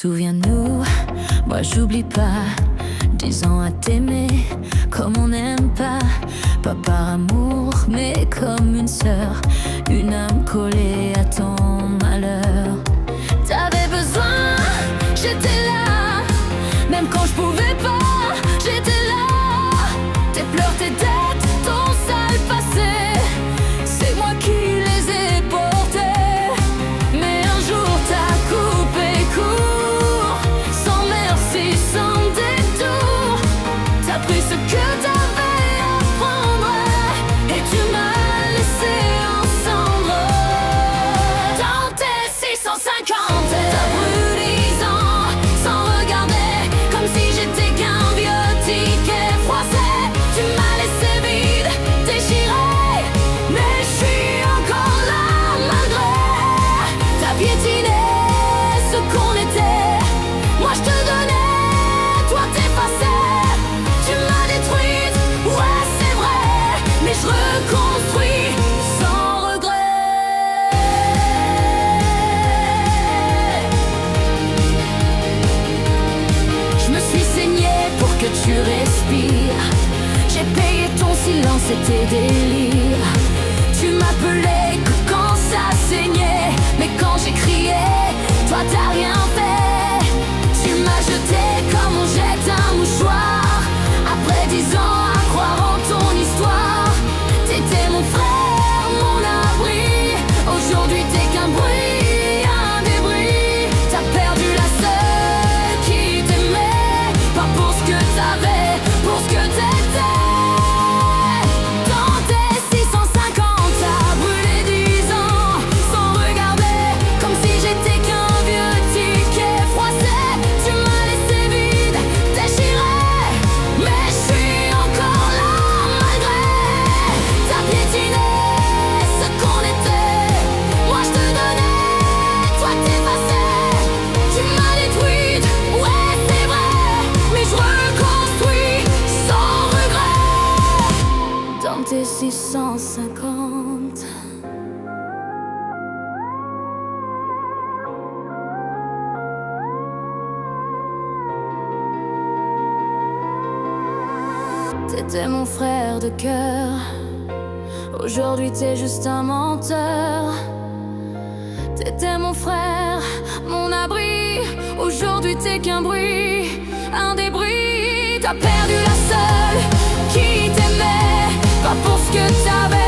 Souviens-nous, moi j'oublie pas. 10 ans à t'aimer comme on n'aime pas. Pas par amour, mais comme une sœur. Une âme collée à ton malheur. T'avais besoin, j'étais là. Même quand je pouvais pas, j'étais là. Tes pleurs, tes dettes, ton sale passé, c'est moi qui les ai portés. Mais un jour t'as coupé court, sans merci, sans détour. T'as pris ce que t'avais à prendre et tu m'as laissé en cendres. Dans tes 650, t'as brûlé 10 ans sans regarder, comme si j'étais qu'un vieux ticket froissé. Tu m'as laissé vide, déchiré, mais je suis encore là malgré. T'as piétiné ce qu'on était, moi je te donnais, toi t'effaçais. Tu m'as détruite, ouais c'est vrai, mais je reconstruis sans regret. Je me suis saignée pour que tu respires. J'ai payé ton silence et tes délires. Tu m'appelais que quand ça saignait, mais quand j'ai crié, toi t'as rien fait. Tu m'as jeté comme on jette un mouchoir. Après 10 ans à croire en ton histoire. T'étais mon frère, mon abri. Aujourd'hui t'es qu'un bruit, un débris. T'as perdu la seule qui t'aimait, pas pour ce que t'avais, pour ce que t'étais. Dans tes 650, t'as brûlé 10 ans sans regarder, comme si j'étais qu'un vieux ticket froissé. Tu m'as laissé vide, déchiré, mais je suis encore là malgré. T'as piétiné ce qu'on était, moi je te donnais, toi t'effaçais. Tu m'as détruite, ouais c'est vrai, mais je reconstruis sans regret. Dans tes 650. T'étais mon frère de cœur, aujourd'hui t'es juste un menteur. T'étais mon frère, mon abri, aujourd'hui t'es qu'un bruit, un débris. T'as perdu la seule qui t'aimait, pas pour ce que t'avais,